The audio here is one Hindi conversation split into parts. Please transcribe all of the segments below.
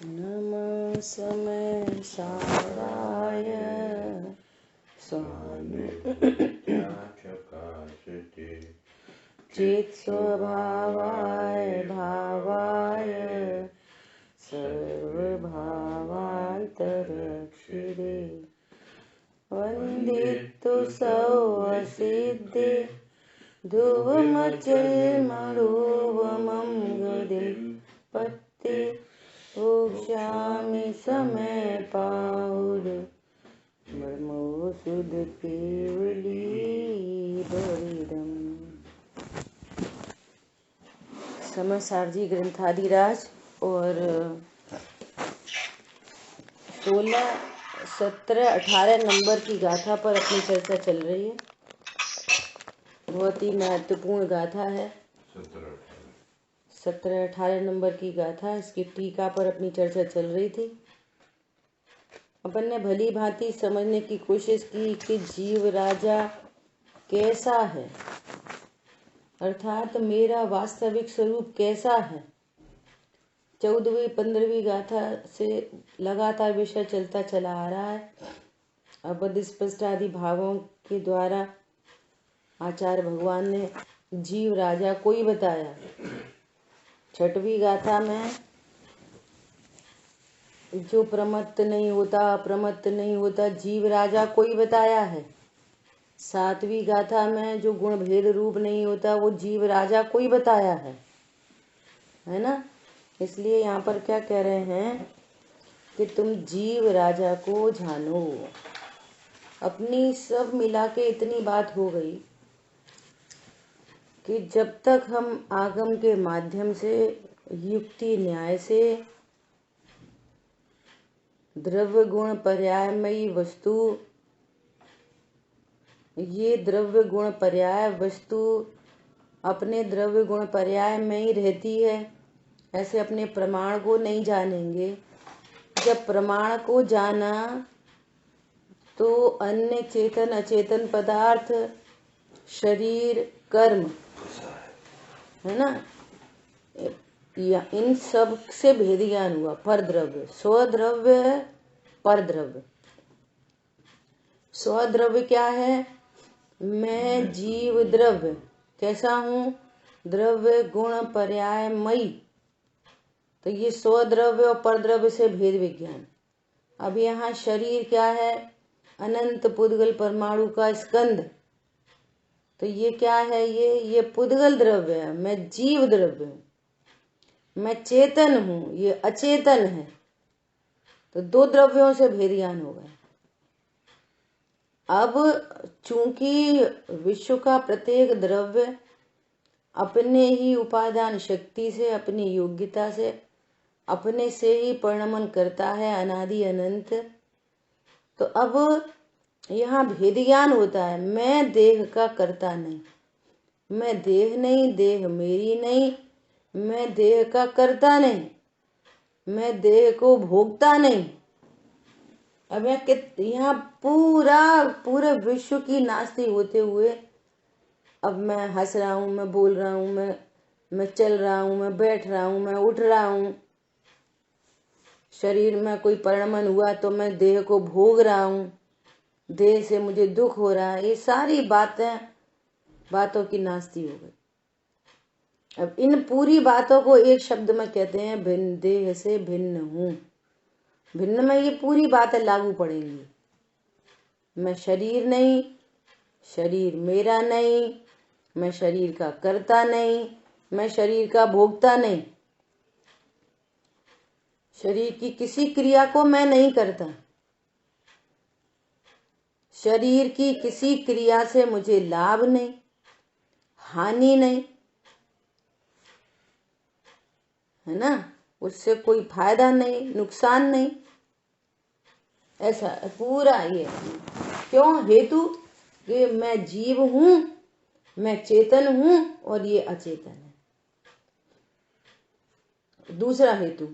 नमः समय साराय चेत स्वभावाय भावाय सर्वभावान्तरक्षिरे वन्दितु सौवसिद्धे ध्रुवमचलमरूपमं गदिपत्ते भोक्ष्यामि समय पाहुर ब्रह्मो सुध केवली बलिदम्। समय सारजी ग्रंथादिराज और 16, 17, 18 नंबर की गाथा पर अपनी चर्चा चल रही है। बहुत ही महत्वपूर्ण गाथा है। 17, 18 नंबर की गाथा, इसकी टीका पर अपनी चर्चा चल रही थी। अपन ने भली भांति समझने की कोशिश की कि जीव राजा कैसा है, अर्थात मेरा वास्तविक स्वरूप कैसा है। 14वीं 15वीं गाथा से लगातार विषय चलता चला आ रहा है। अबध स्पष्ट आदि भावों के द्वारा आचार्य भगवान ने जीव राजा को ही बताया। 6वीं गाथा में जो प्रमत्त नहीं होता, अप्रमत्त नहीं होता, जीव राजा को ही बताया है। 7वीं गाथा में जो गुण भेद रूप नहीं होता, वो जीव राजा को ही बताया है ना। इसलिए यहाँ पर क्या कह रहे हैं कि तुम जीव राजा को जानो। अपनी सब मिला के इतनी बात हो गई कि जब तक हम आगम के माध्यम से युक्ति न्याय से द्रव्य गुण पर्यायमयी वस्तु, ये द्रव्य गुण पर्याय वस्तु अपने द्रव्य गुण पर्याय में ही रहती है, ऐसे अपने प्रमाण को नहीं जानेंगे। जब प्रमाण को जाना तो अन्य चेतन अचेतन पदार्थ, शरीर, कर्म, है ना, या इन सब से भेद ज्ञान हुआ। परद्रव्य, स्वद्रव्य, परद्रव्य। स्वद्रव्य क्या है? मैं जीव द्रव्य कैसा हूँ? द्रव्य गुण पर्यायमयी। तो ये स्वद्रव्य और परद्रव्य से भेद विज्ञान। अब यहाँ शरीर क्या है? अनंत पुद्गल परमाणु का स्कंद। तो ये क्या है? ये पुद्गल द्रव्य है। मैं जीव द्रव्य हूँ, मैं चेतन हूँ, ये अचेतन है। तो दो द्रव्यों से भेद ज्ञान हो गया। अब चूंकि विश्व का प्रत्येक द्रव्य अपने ही उपादान शक्ति से, अपनी योग्यता से, अपने से ही परिणमन करता है, अनादि अनंत। तो अब यहाँ भेद ज्ञान होता है। मैं देह का कर्ता नहीं, मैं देह नहीं, देह मेरी नहीं, मैं देह का कर्ता नहीं, मैं देह को भोगता नहीं। अब यहाँ पूरे विश्व की नास्ती होते हुए अब मैं हंस रहा हूँ, मैं बोल रहा हूँ, मैं चल रहा हूँ, मैं बैठ रहा हूँ, मैं उठ रहा हूँ, शरीर में कोई परिणमन हुआ तो मैं देह को भोग रहा हूँ, देह से मुझे दुख हो रहा है। ये सारी बातों की नास्ती हो गई। अब इन पूरी बातों को एक शब्द में कहते हैं भिन्न, देह से भिन्न हूँ। भिन्न में ये पूरी बातें लागू पड़ेंगी। मैं शरीर नहीं, शरीर मेरा नहीं, मैं शरीर का कर्ता नहीं, मैं शरीर का भोगता नहीं, शरीर की किसी क्रिया को मैं नहीं करता, शरीर की किसी क्रिया से मुझे लाभ नहीं, हानि नहीं, है ना, उससे कोई फायदा नहीं, नुकसान नहीं। ऐसा पूरा ये क्यों? हेतु कि मैं जीव हूं, मैं चेतन हूं और ये अचेतन है। दूसरा हेतु,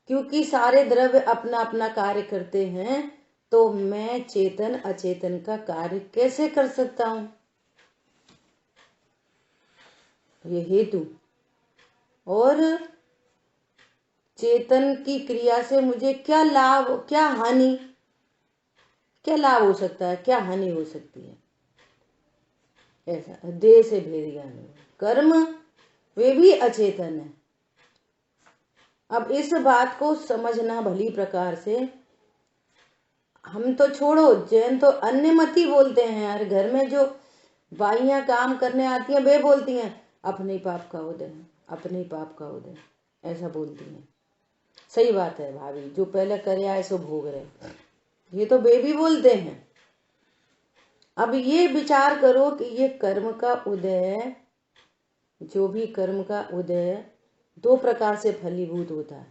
क्योंकि सारे द्रव्य अपना अपना कार्य करते हैं, तो मैं चेतन अचेतन का कार्य कैसे कर सकता हूं? ये हेतु। और चेतन की क्रिया से मुझे क्या लाभ, क्या हानि, क्या लाभ हो सकता है, क्या हानि हो सकती है। ऐसा देह से भेद ज्ञान। कर्म वे भी अचेतन है। अब इस बात को समझना भली प्रकार से। हम तो छोड़ो, जैन तो अन्य मती बोलते हैं यार, घर में जो बाइयां काम करने आती हैं वे बोलती हैं अपने पाप का उदय, अपने पाप का उदय, ऐसा बोलती हैं। सही बात है भाभी, जो पहले करे आए सो भोग रहे, ये तो वे भी बोलते हैं। अब ये विचार करो कि ये कर्म का उदय, जो भी कर्म का उदय दो प्रकार से फलीभूत होता है,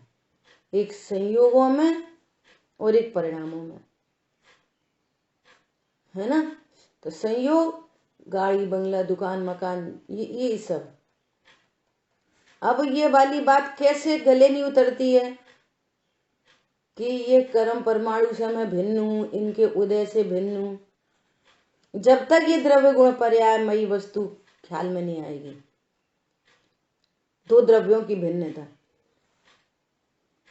एक संयोगों में और एक परिणामों में, है ना। तो संयोग गाड़ी बंगला दुकान मकान ये सब। अब ये वाली बात कैसे गले नहीं उतरती है कि ये कर्म परमाणु से मैं भिन्न हूं, इनके उदय से भिन्न हूं। जब तक ये द्रव्य गुण पर्यायमयी वस्तु ख्याल में नहीं आएगी, दो द्रव्यों की भिन्नता।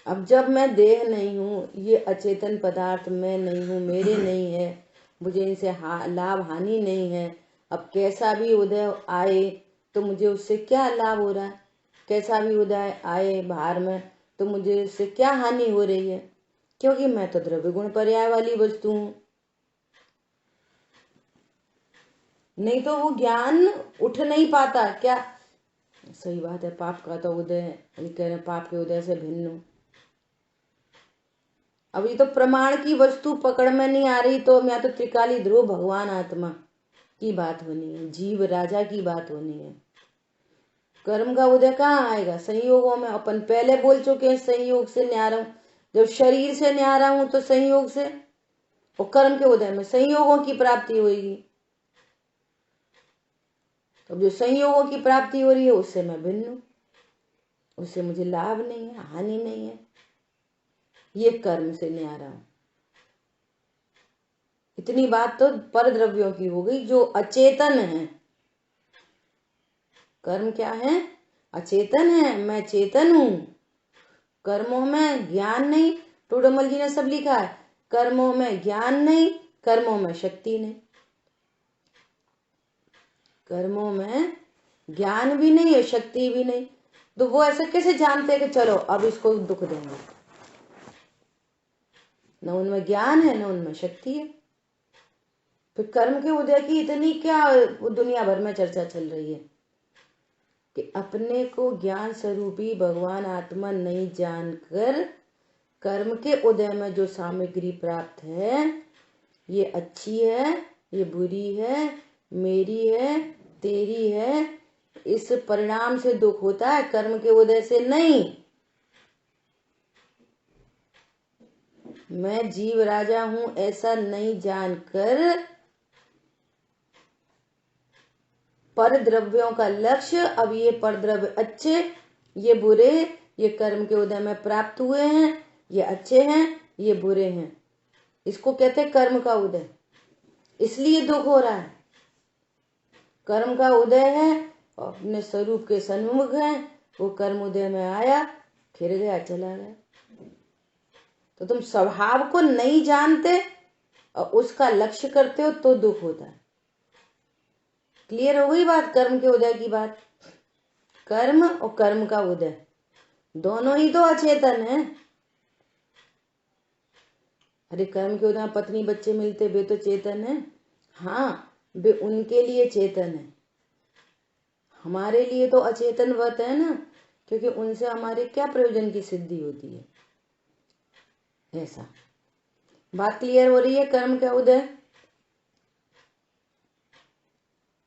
अब जब मैं देह नहीं हूं, ये अचेतन पदार्थ मैं नहीं हूं, मेरे नहीं है, मुझे इनसे लाभ हानि नहीं है। अब कैसा भी उदय आए तो मुझे उससे क्या लाभ हो रहा है, कैसा भी उदय आए बाहर में तो मुझे उससे क्या हानि हो रही है, क्योंकि मैं तो द्रव्य गुण पर्याय वाली वस्तु हूं। नहीं तो वो ज्ञान उठ नहीं पाता क्या। सही बात है, पाप का तो उदय, कह रहे पाप के उदय से भिन्न हूं। अभी तो प्रमाण की वस्तु पकड़ में नहीं आ रही, तो मैं तो त्रिकाली ध्रुव भगवान आत्मा की बात होनी है, जीव राजा की बात होनी है। कर्म का उदय कहाँ आएगा, संयोगों में। अपन पहले बोल चुके हैं संयोग से न्यारा हूं, जब शरीर से न्यारा हूं तो संयोग से, और कर्म के उदय में संयोगों की प्राप्ति होगी। तो जो संयोगों की प्राप्ति हो रही है उससे मैं भिन्न हूं, उससे मुझे लाभ नहीं है, हानि नहीं है, ये कर्म से न्यारा हूं। इतनी बात तो पर द्रव्यों की हो गई जो अचेतन है। कर्म क्या है, अचेतन है, मैं चेतन हूं। कर्मों में ज्ञान नहीं, टोडरमल जी ने सब लिखा है, कर्मों में ज्ञान नहीं, कर्मों में शक्ति नहीं। कर्मों में ज्ञान भी नहीं है, शक्ति भी नहीं, तो वो ऐसे कैसे जानते कि चलो अब इसको दुख देंगे। न उनमें ज्ञान है न उनमें शक्ति है। फिर कर्म के उदय की इतनी क्या दुनिया भर में चर्चा चल रही है कि अपने को ज्ञान स्वरूपी भगवान आत्मा नहीं जानकर कर्म के उदय में जो सामग्री प्राप्त है, ये अच्छी है, ये बुरी है, मेरी है, तेरी है, इस परिणाम से दुख होता है, कर्म के उदय से नहीं। मैं जीव राजा हूं ऐसा नहीं जानकर पर द्रव्यों का लक्ष्य, अब ये पर द्रव्य अच्छे, ये बुरे, ये कर्म के उदय में प्राप्त हुए हैं, ये अच्छे हैं, ये बुरे हैं, इसको कहते हैं कर्म का उदय। इसलिए दुख हो रहा है। कर्म का उदय है, अपने स्वरूप के सन्मुख है, वो कर्म उदय में आया, फिर गया, चला गया। तो तुम स्वभाव को नहीं जानते और उसका लक्ष्य करते हो तो दुख होता है। क्लियर हो गई बात, कर्म के उदय की बात। कर्म और कर्म का उदय दोनों ही तो अचेतन है। अरे कर्म के उदय में पत्नी बच्चे मिलते, वे तो चेतन है। हाँ, वे उनके लिए चेतन है, हमारे लिए तो अचेतन वत है ना, क्योंकि उनसे हमारे क्या प्रयोजन की सिद्धि होती है। ऐसा बात क्लियर हो रही है। कर्म का उदय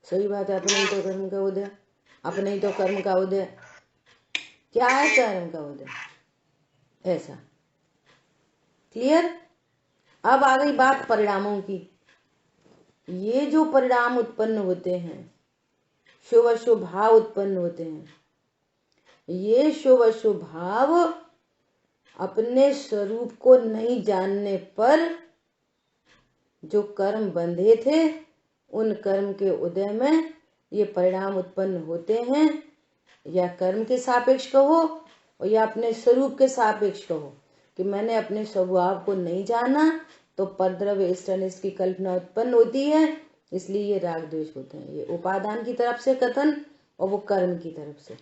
सही बात है, अपने ही तो कर्म का उदय, अपने ही तो कर्म का उदय क्या है, कर्म का उदय। ऐसा क्लियर। अब आ गई बात परिणामों की। ये जो परिणाम उत्पन्न होते हैं, शुभ अशुभ भाव उत्पन्न होते हैं, ये शुभ अशुभ भाव अपने स्वरूप को नहीं जानने पर जो कर्म बंधे थे, उन कर्म के उदय में ये परिणाम उत्पन्न होते हैं। या कर्म के सापेक्ष कहो और या अपने स्वरूप के सापेक्ष कहो कि मैंने अपने स्वभाव को नहीं जाना, तो परद्रव्य इष्ट अनिष्ट की कल्पना उत्पन्न होती है, इसलिए ये राग द्वेष होते हैं। ये उपादान की तरफ से कथन और वो कर्म की तरफ से।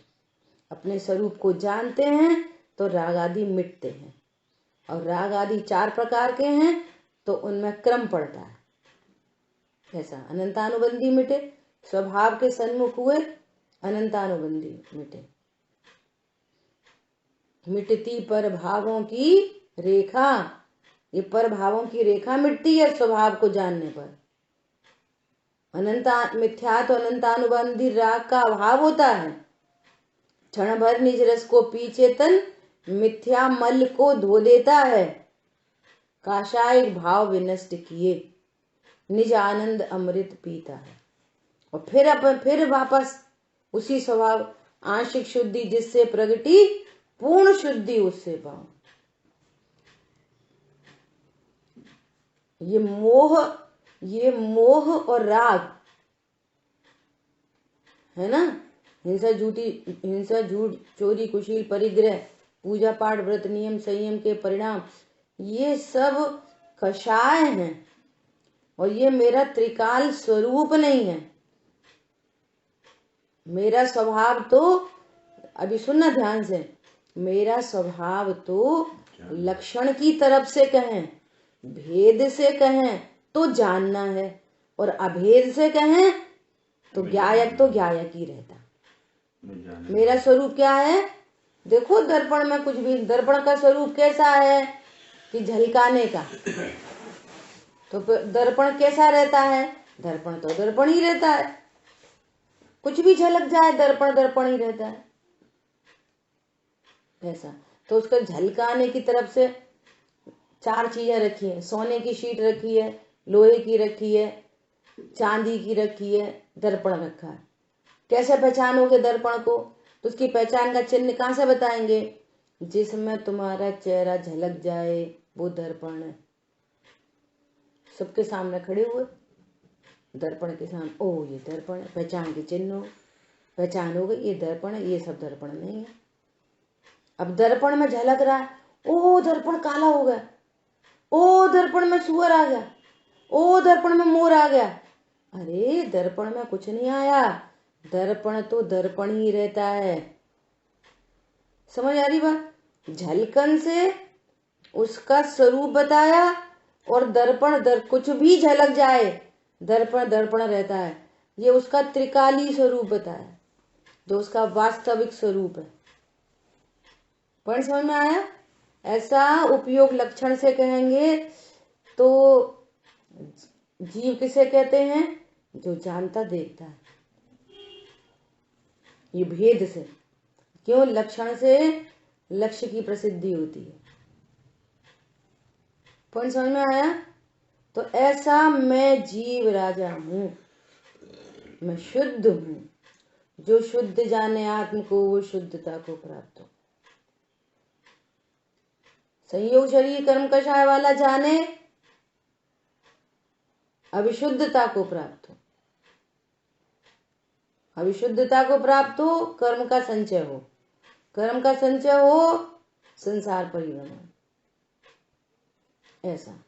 अपने स्वरूप को जानते हैं तो राग आदि मिटते हैं, और राग आदि 4 प्रकार के हैं, तो उनमें क्रम पड़ता है। ऐसा अनंतानुबंधी मिटे, स्वभाव के सन्मुख हुए अनंतानुबंधी मिटे। मिटती पर भावों की रेखा, ये पर भावों की रेखा मिटती है स्वभाव को जानने पर। अनंता मिथ्या तो अनंतानुबंधी राग का अभाव होता है। क्षण भर निज रस को पी चेतन, मिथ्या मल को धो देता है। काषाय भाव विनष्ट किए, निज आनंद अमृत पीता है। और फिर वापस उसी स्वभाव, आंशिक शुद्धि जिससे प्रगटी, पूर्ण शुद्धि उससे पाओ। ये मोह और राग है ना, हिंसा झूठ चोरी कुशील परिग्रह पूजा पाठ व्रत नियम संयम के परिणाम, ये सब कषाय हैं, और ये मेरा त्रिकाल स्वरूप नहीं है। मेरा स्वभाव तो, अभी सुनना ध्यान से, मेरा स्वभाव तो लक्षण की तरफ से कहें, भेद से कहें तो जानना है, और अभेद से कहें तो ज्ञायक तो ज्ञायक ही रहता। मेरा स्वरूप क्या है? देखो दर्पण में कुछ भी, दर्पण का स्वरूप कैसा है कि झलकाने का, तो दर्पण कैसा रहता है? दर्पण तो दर्पण ही रहता है, कुछ भी झलक जाए दर्पण दर्पण ही रहता है। ऐसा तो उसका झलकाने की तरफ से 4 चीजें रखी है। सोने की शीट रखी है, लोहे की रखी है, चांदी की रखी है, दर्पण रखा है। कैसे पहचानोगे दर्पण को? तो उसकी पहचान का चिन्ह कहाँ से बताएंगे? जिसमें तुम्हारा चेहरा झलक जाए वो दर्पण है। सबके सामने खड़े हुए दर्पण के सामने, ओ ये दर्पण है, पहचान के चिन्ह हो, पहचान हो गई ये दर्पण है। ये सब दर्पण नहीं है। अब दर्पण में झलक रहा है, ओ दर्पण काला हो गया, ओ दर्पण में सुअर आ गया, ओ दर्पण में मोर आ गया। अरे दर्पण में कुछ नहीं आया, दर्पण तो दर्पण ही रहता है। समझ आ रही बात? झलकन से उसका स्वरूप बताया, और दर्पण कुछ भी झलक जाए दर्पण दर्पण रहता है। ये उसका त्रिकाली स्वरूप बताया, जो उसका वास्तविक स्वरूप है। पण समझ में आया? ऐसा उपयोग लक्षण से कहेंगे तो जीव किसे कहते हैं? जो जानता देखता है। ये भेद से, क्यों? लक्षण से लक्ष्य की प्रसिद्धि होती है। पॉइंट समझ में आया? तो ऐसा मैं जीव राजा हूं, मैं शुद्ध हूं। जो शुद्ध जाने आत्म को वो शुद्धता को प्राप्त हो। संयोग शरीर कर्म कषाय वाला जाने अविशुद्धता को प्राप्त हो। अविशुद्धता को प्राप्त हो, कर्म का संचय हो, कर्म का संचय हो, संसार परिभ्रमण। ऐसा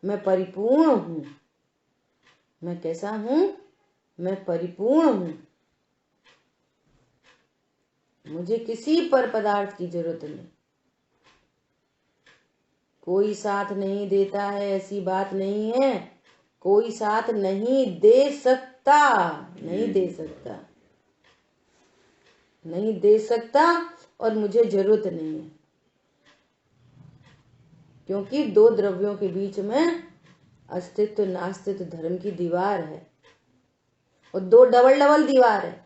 मैं परिपूर्ण हूं। मैं कैसा हूं? मैं परिपूर्ण हूं। मुझे किसी पर पदार्थ की जरूरत नहीं। कोई साथ नहीं देता है ऐसी बात नहीं है। कोई साथ नहीं दे सकता, नहीं दे सकता, नहीं दे सकता, और मुझे जरूरत नहीं है। क्योंकि 2 द्रव्यों के बीच में अस्तित्व नास्तित्व धर्म की दीवार है, और 2 डबल डबल दीवार है।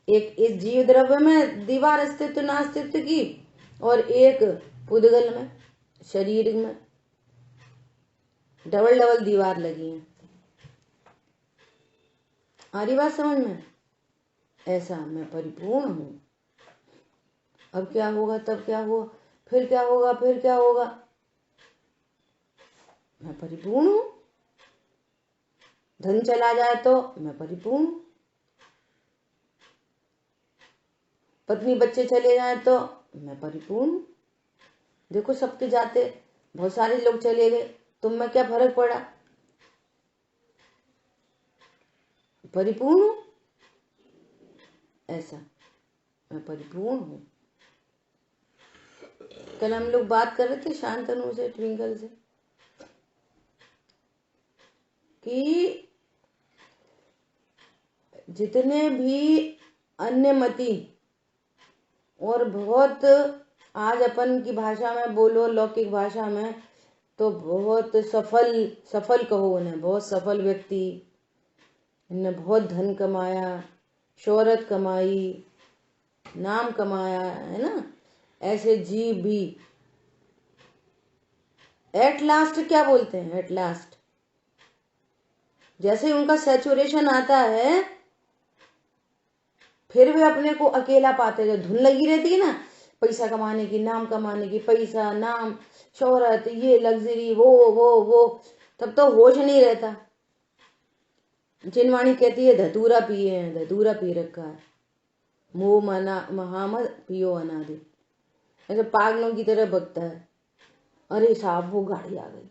एक इस जीव द्रव्य में दीवार अस्तित्व नास्तित्व की, और एक उद्गल में, शरीर में डबल डबल दीवार लगी है। आ रही बात समझ में? ऐसा मैं परिपूर्ण हूं। अब क्या होगा, तब क्या होगा, फिर क्या होगा, फिर क्या होगा? मैं परिपूर्ण हूं। धन चला जाए तो मैं परिपूर्ण हूं। पत्नी बच्चे चले जाए तो मैं परिपूर्ण हूँ। देखो सबके जाते बहुत सारे लोग चले गए, तुम में क्या फर्क पड़ा? परिपूर्ण हूँ, ऐसा मैं परिपूर्ण हूँ। कल हम लोग बात कर रहे थे शांतनु से, ट्विंकल से, कि जितने भी अन्यमति और बहुत, आज अपन की भाषा में बोलो, लौकिक भाषा में तो बहुत सफल कहो उन्हें, बहुत सफल व्यक्ति, इन्हें बहुत धन कमाया, शोहरत कमाई, नाम कमाया, है ना, ऐसे जीव भी एट लास्ट क्या बोलते हैं? एट लास्ट जैसे ही उनका सैचुरेशन आता है, फिर वे अपने को अकेला पाते, जो धुन लगी रहती है ना पैसा कमाने की, नाम कमाने की, पैसा, नाम, शोहरत, ये लग्जरी, वो, तब तो होश नहीं रहता। जिनवाणी कहती है धतूरा पिए हैं, धतूरा पी रखा है, मोह मना महामद पियो अनादि, ऐसे पागलों की तरह बकता है। अरे साहब वो गाड़ी आ गई,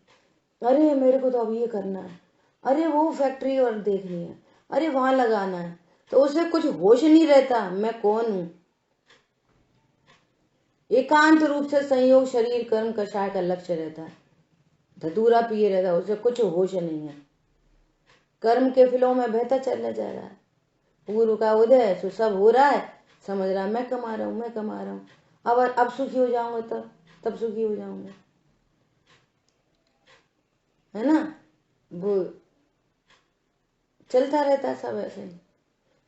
अरे मेरे को तो अब ये करना है, अरे वो फैक्ट्री और देखनी है, अरे वहां लगाना है, तो उसे कुछ होश नहीं रहता मैं कौन हूं। एकांत रूप से संयोग शरीर कर्म कषाय का लक्ष्य रहता है, धतूरा पिए रहता है, उसे कुछ होश नहीं है, कर्म के फिलों में बहता चला जा रहा है। पूर्व का उदय सो सब हो रहा है, समझ रहा है मैं कमा रहा हूं, मैं कमा रहा हूं, अब सुखी हो जाऊंगा, तब सुखी हो जाऊंगा, है ना। वो चलता रहता है सब ऐसे ही।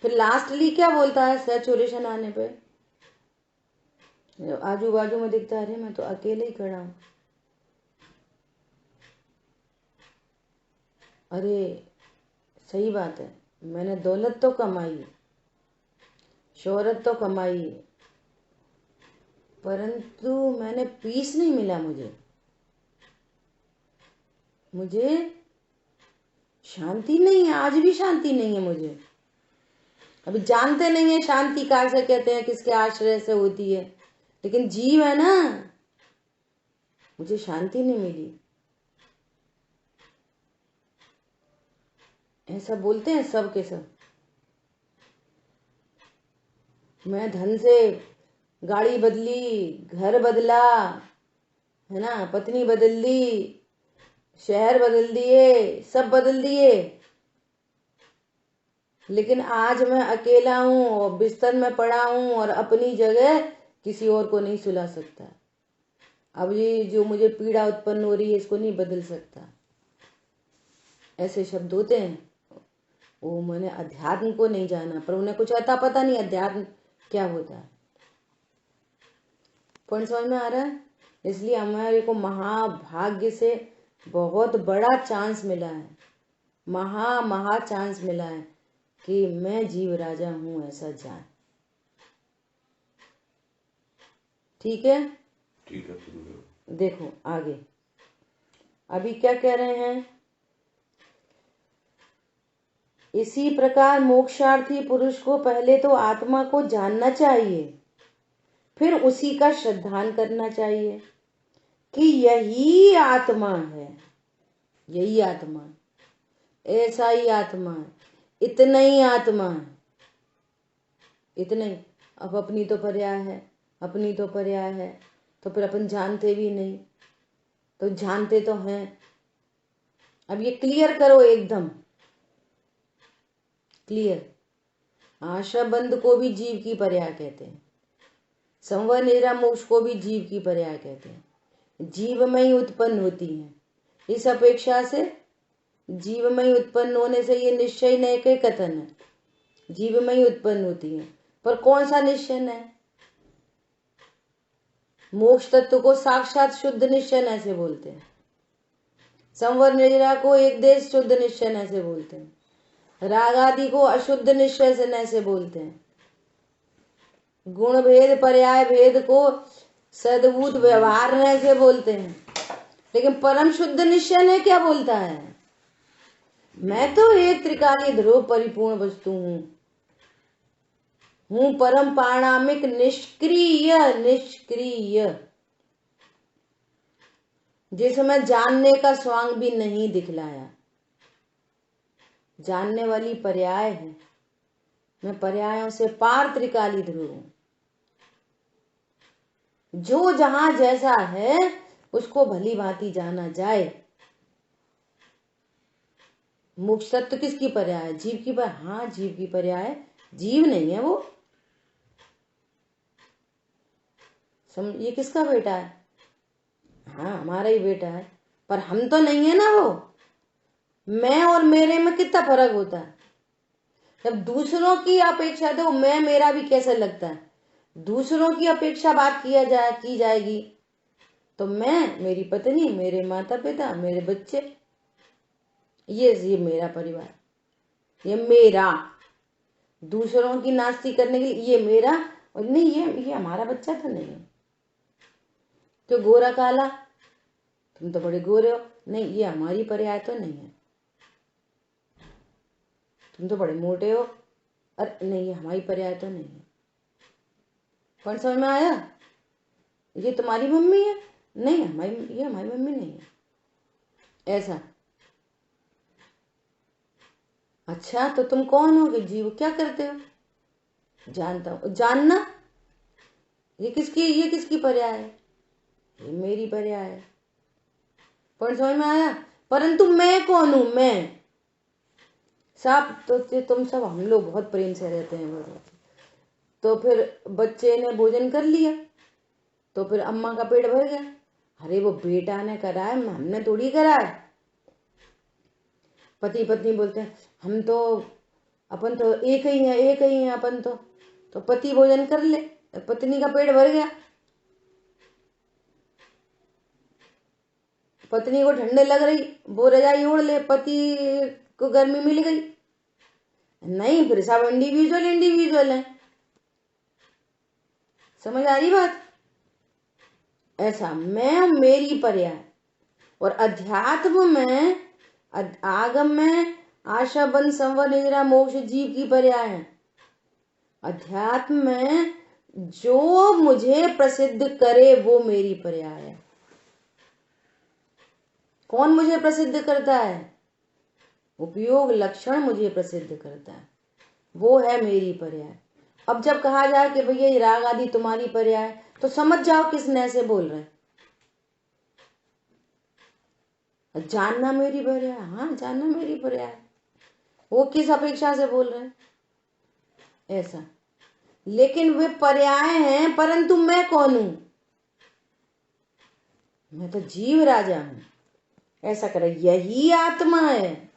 फिर लास्टली क्या बोलता है सैचुरेशन आने पे? आजू बाजू में दिखता है, अरे मैं तो अकेले ही खड़ा हूं, अरे सही बात है, मैंने दौलत तो कमाई, शोहरत तो कमाई, परंतु मैंने पीस नहीं मिला, मुझे शांति नहीं है, आज भी शांति नहीं है मुझे। अभी जानते नहीं है शांति कार से कहते हैं, किसके आश्रय से होती है, लेकिन जीव है ना, मुझे शांति नहीं मिली, ऐसा बोलते हैं सब के सब। मैं धन से गाड़ी बदली, घर बदला, है ना, पत्नी बदल ली, शहर बदल दिए, सब बदल दिए, लेकिन आज मैं अकेला हूं और बिस्तर में पड़ा हूं और अपनी जगह किसी और को नहीं सुला सकता। अब ये जो मुझे पीड़ा उत्पन्न हो रही है इसको नहीं बदल सकता, ऐसे शब्द होते हैं। वो मैंने अध्यात्म को नहीं जाना, पर उन्हें कुछ अता पता नहीं अध्यात्म क्या होता है। पॉइंट समझ में आ रहा है? इसलिए हमारे को महाभाग्य से बहुत बड़ा चांस मिला है, महा चांस मिला है कि मैं जीव राजा हूं, ऐसा जान। ठीक है, ठीक है। देखो आगे अभी क्या कह रहे हैं। इसी प्रकार मोक्षार्थी पुरुष को पहले तो आत्मा को जानना चाहिए, फिर उसी का श्रद्धान करना चाहिए कि यही आत्मा है, यही आत्मा, ऐसा ही आत्मा है, इतना ही आत्मा है, इतना ही। अब अपनी तो पर्याय है, अपनी तो पर्याय है, तो फिर अपन जानते भी नहीं, तो जानते तो हैं। अब ये क्लियर करो, एकदम क्लियर। आशाबंध को भी जीव की पर्याय कहते हैं, संवर निद्रा मोक्ष को भी जीव की पर्याय कहते हैं। जीव में ही उत्पन्न होती है, इस अपेक्षा से जीव में ही उत्पन्न होने से ये निश्चय नहीं के कथन है, जीव में ही उत्पन्न होती है। पर कौन सा निश्चय है? मोक्ष तत्व को साक्षात शुद्ध निश्चय ऐसे बोलते हैं, संवर निद्रा को एक देश शुद्ध निश्चय ऐसे बोलते हैं, राग आदि को अशुद्ध निश्चय से ऐसे बोलते हैं, गुण भेद पर्याय भेद को सद्भूत व्यवहार ऐसे बोलते हैं। लेकिन परम शुद्ध निश्चय ने क्या बोलता है? मैं तो एक त्रिकालीय ध्रुव परिपूर्ण वस्तु हूं, हूं परम पाणामिक निष्क्रिय निष्क्रिय, जिसमें जानने का स्वांग भी नहीं दिखलाया। जानने वाली पर्याय है, मैं पर्यायों से पार त्रिकाली ध्रुव हूं। जो जहां जैसा है उसको भली भांति जाना जाए। मोक्ष तत्व किसकी पर्याय है? जीव की पर्याय। हाँ, जीव की पर्याय, जीव नहीं है वो। ये किसका बेटा है? हाँ, हमारा ही बेटा है, पर हम तो नहीं है ना वो। मैं और मेरे में कितना फर्क होता है। जब दूसरों की अपेक्षा, तो मैं मेरा भी कैसे लगता है, दूसरों की अपेक्षा बात की जाएगी तो मैं, मेरी पत्नी, मेरे माता पिता, मेरे बच्चे, ये मेरा परिवार, ये मेरा। दूसरों की नास्ती करने के लिए ये मेरा, और नहीं ये हमारा बच्चा तो नहीं है। तो गोरा काला, तुम तो बड़े गोरे हो, नहीं ये हमारी पर्याय तो नहीं है। तुम तो बड़े मोटे हो, अरे नहीं ये हमारी पर्याय तो नहीं है। कौन समझ में आया? ये तुम्हारी मम्मी है, नहीं ये हमारी मम्मी नहीं है, ऐसा। अच्छा तो तुम कौन हो? कि जीव। क्या करते हो? जानता हूं। जानना ये किसकी पर्याय है? ये मेरी पर्याय है। कौन समझ में आया? परंतु मैं कौन हूं? मैं सब तो तुम सब, हम लोग बहुत प्रेम से रहते हैं। तो फिर बच्चे ने भोजन कर लिया, तो फिर अम्मा का पेट भर गया। अरे वो बेटा ने कराया, हमने थोड़ी कराया। पति पत्नी बोलते हैं हम तो, अपन तो एक ही हैं अपन तो पति भोजन कर ले, पत्नी का पेट भर गया। पत्नी को ठंडे लग रही, वो रजाई ओढ़ ले, पति को गर्मी मिल गई। नहीं, फिर सब इंडिविजुअल है। समझ आ रही बात? ऐसा मैं मेरी पर्याय। और अध्यात्म में, आगम में आशा बंध संवर निद्रा मोक्ष जीव की पर्याय है। अध्यात्म में जो मुझे प्रसिद्ध करे वो मेरी पर्याय है। कौन मुझे प्रसिद्ध करता है? उपयोग लक्षण मुझे प्रसिद्ध करता है, वो है मेरी पर्याय। अब जब कहा जाए कि भैया ये राग आदि तुम्हारी पर्याय, तो समझ जाओ किस नए से बोल रहे हैं। जानना मेरी पर्याय, हाँ जानना मेरी पर्याय। वो किस अपेक्षा से बोल रहे हैं? ऐसा। लेकिन वे पर्याय हैं, परंतु मैं कौन हूं? मैं तो जीव राजा हूं। ऐसा करे, यही आत्मा है।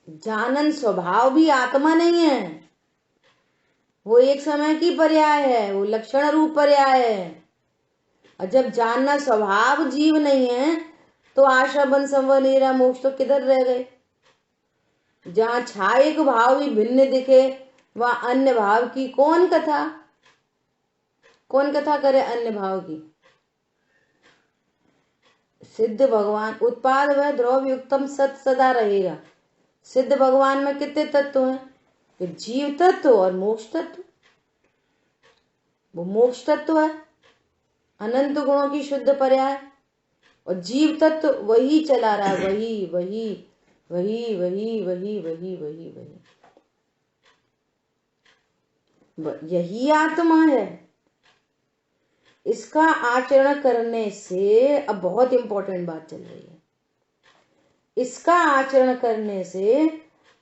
जानन स्वभाव भी आत्मा नहीं है, वो एक समय की पर्याय है, वो लक्षण रूप पर्याय है। और जब जानना स्वभाव जीव नहीं है, तो आशा बन संवर नीरा मोक्ष तो किधर रह गए? जहां छायक भाव भी भिन्न दिखे, वहां अन्य भाव की कौन कथा करे? अन्य भाव की। सिद्ध भगवान उत्पाद व द्रव्य युक्तम सत सदा रहेगा। सिद्ध भगवान में कितने तत्व हैं? कि जीव तत्व और मोक्ष तत्व। वो मोक्ष तत्व है, अनंत गुणों की शुद्ध पर्याय, और जीव तत्व वही चला रहा है, वही वही वही वही वही वही वही वही। यही आत्मा है। इसका आचरण करने से, अब बहुत इंपॉर्टेंट बात चल रही है, इसका आचरण करने से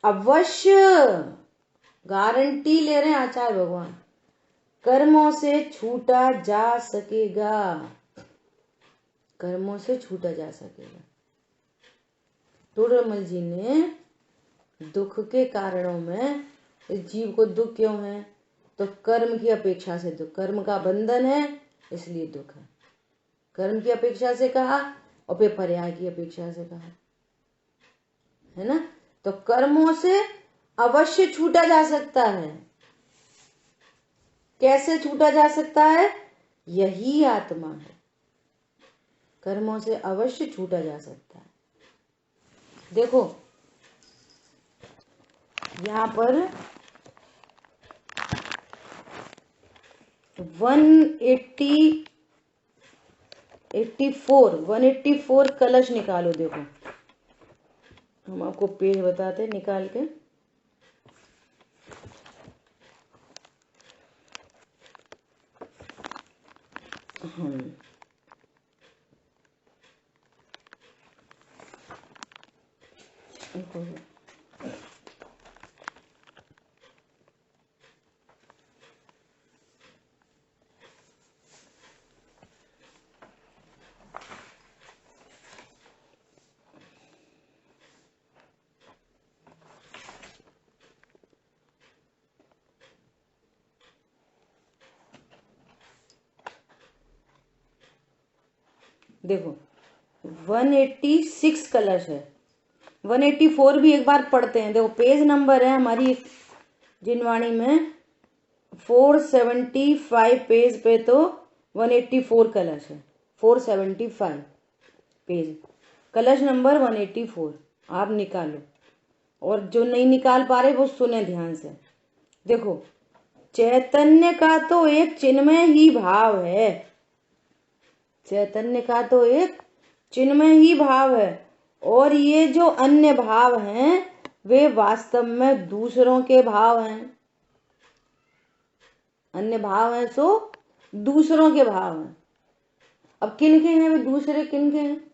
अवश्य, गारंटी ले रहे हैं आचार्य भगवान, कर्मों से छूटा जा सकेगा। कर्मों से छूटा जा सकेगा। टोडरमल जी ने दुख के कारणों में, इस जीव को दुख क्यों है? तो कर्म की अपेक्षा से दुख, कर्म का बंधन है इसलिए दुख है। कर्म की अपेक्षा से कहा और फिर पर्याय की अपेक्षा से कहा, है ना? तो कर्मों से अवश्य छूटा जा सकता है। कैसे छूटा जा सकता है? यही आत्मा है। कर्मों से अवश्य छूटा जा सकता है। देखो यहां पर 184 कलश निकालो। देखो हम आपको पेज बताते निकाल के। देखो 186 कलश है। 184 भी एक बार पढ़ते हैं। देखो पेज नंबर है हमारी जिनवाणी में 475 पेज पे तो 184 कलश है। 475 पेज, कलश नंबर 184 आप निकालो। और जो नहीं निकाल पा रहे वो सुने ध्यान से। देखो चैतन्य का तो एक चिन्मय ही भाव है। चैतन्य का तो एक चिन्मय ही भाव है, और ये जो अन्य भाव हैं वे वास्तव में दूसरों के भाव हैं। अन्य भाव हैं सो दूसरों के भाव हैं। अब किन के हैं वे दूसरे, किन के हैं?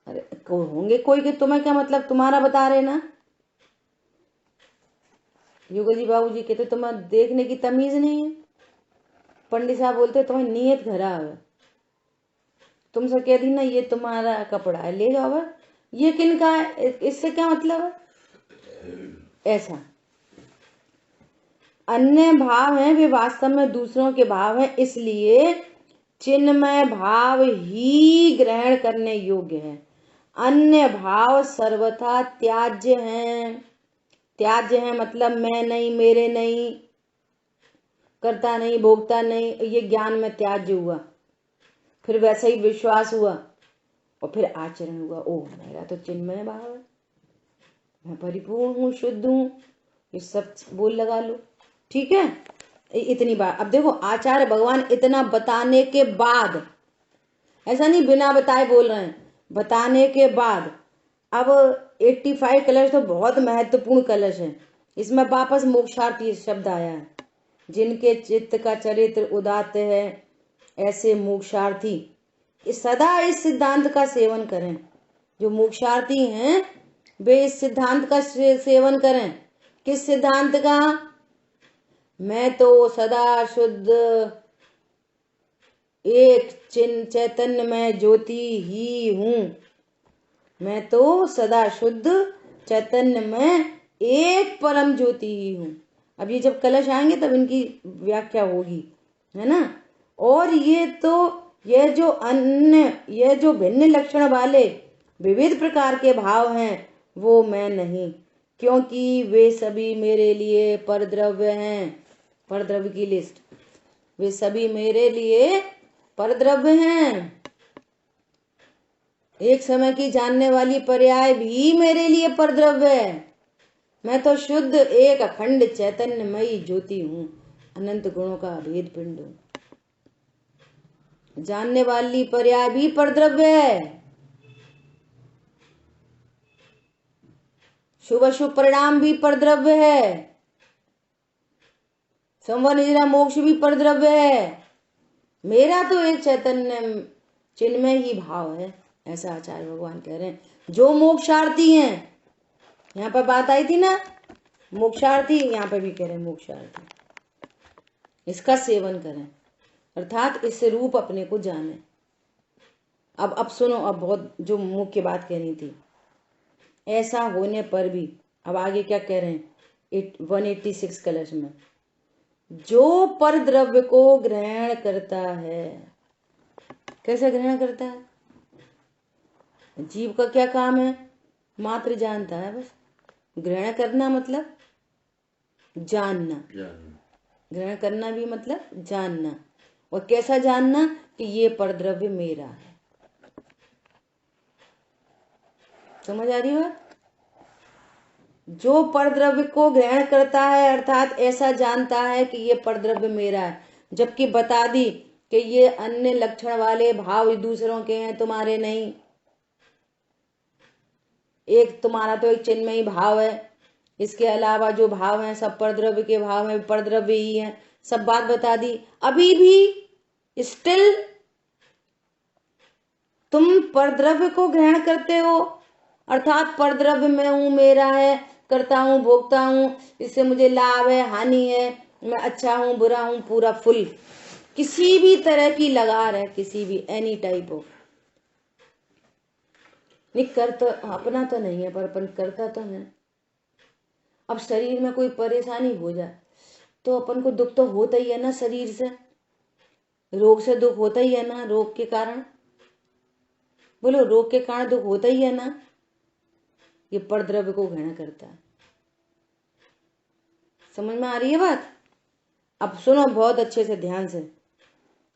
अरे होंगे कोई के, तुम्हें क्या मतलब, तुम्हारा बता रहे ना। युगल जी बाबू जी कहते तुम्हें देखने की तमीज नहीं है। पंडित साहब बोलते तुम्हें नीयत खराब है। तुमसे कह दी ना ये तुम्हारा कपड़ा है, ले जाओ। ये किन का है, इससे क्या मतलब है? ऐसा अन्य भाव हैं वे वास्तव में दूसरों के भाव हैं, इसलिए चिन्मय भाव ही ग्रहण करने योग्य है। अन्य भाव सर्वथा त्याज्य हैं। त्याज्य है मतलब मैं नहीं, मेरे नहीं, करता नहीं, भोगता नहीं, ये ज्ञान में त्याज्य हुआ। फिर वैसा ही विश्वास हुआ और फिर आचरण हुआ। ओह मेरा तो चिन्मय भाव है, मैं परिपूर्ण हूँ, शुद्ध हूँ, ये सब बोल लगा लो। ठीक है, इतनी बात। अब देखो आचार्य भगवान इतना बताने के बाद, ऐसा नहीं बिना बताए बोल रहे हैं, बताने के बाद अब 85 कलश तो बहुत महत्वपूर्ण कलश है। इसमें वापस मोक्षार्थी शब्द आया है। जिनके चित्त का चरित्र उदात्त है ऐसे मोक्षार्थी सदा इस सिद्धांत का सेवन करें। जो मोक्षार्थी हैं वे इस सिद्धांत का सेवन करें। किस सिद्धांत का? मैं तो सदा शुद्ध एक चैतन्य में ज्योति ही हूं। मैं तो सदा शुद्ध चैतन्य में एक परम ज्योति ही हूं। अब ये जब कलश आएंगे तब इनकी व्याख्या होगी, है ना। और ये जो भिन्न लक्षण वाले विविध प्रकार के भाव हैं वो मैं नहीं, क्योंकि वे सभी मेरे लिए परद्रव्य हैं। परद्रव्य की लिस्ट, वे सभी मेरे लिए परद्रव्य हैं। एक समय की जानने वाली पर्याय भी मेरे लिए परद्रव्य है। मैं तो शुद्ध एक अखंड चैतन्यमयी ज्योति हूं, अनंत गुणों का अभेद पिंड हूं। जानने वाली पर्याय भी परद्रव्य है। शुभ अशुभ परिणाम भी परद्रव्य है। संवर निद्रा मोक्ष भी परद्रव्य है। मेरा तो एक चैतन्य चिन्मय ही भाव है, ऐसा आचार्य भगवान कह रहे हैं। जो मोक्षार्थी हैं, यहाँ पर बात आई थी ना मोक्षार्थी, यहाँ पर भी कह रहे हैं मोक्षार्थी इसका सेवन करें, अर्थात इस रूप अपने को जाने। अब सुनो, अब बहुत जो मुख्य बात कहनी थी। ऐसा होने पर भी अब आगे क्या कह रहे हैं 186 कलश में, जो पर द्रव्य को ग्रहण करता है। कैसे ग्रहण करता है? जीव का क्या काम है? मात्र जानता है बस। ग्रहण करना मतलब जानना, ग्रहण करना भी मतलब जानना। और कैसा जानना? कि ये परद्रव्य मेरा है। समझ आ रही बात? जो परद्रव्य को ग्रहण करता है अर्थात ऐसा जानता है कि ये परद्रव्य मेरा है, जबकि बता दी कि ये अन्य लक्षण वाले भाव दूसरों के हैं, तुम्हारे नहीं। एक तुम्हारा तो एक चिन्मयी भाव है, इसके अलावा जो भाव हैं सब परद्रव्य के भाव हैं, परद्रव्य ही हैं, सब बात बता दी। अभी भी स्टिल तुम परद्रव्य को ग्रहण करते हो, अर्थात परद्रव्य मैं हूं, मेरा है, करता हूं, भोगता हूं, इससे मुझे लाभ है, हानि है, मैं अच्छा हूं, बुरा हूं, पूरा फुल। किसी भी तरह की लगार है, किसी भी एनी टाइप ऑफ, नहीं कर तो अपना तो नहीं है, पर अपन करता तो है। अब शरीर में कोई परेशानी हो जाए तो अपन को दुख तो होता ही है ना, शरीर से, रोग से दुख होता ही है ना, रोग के कारण, बोलो रोग के कारण दुख होता ही है ना। ये परद्रव्य को ग्रहण करता है। समझ में आ रही है बात? अब सुनो बहुत अच्छे से, ध्यान से।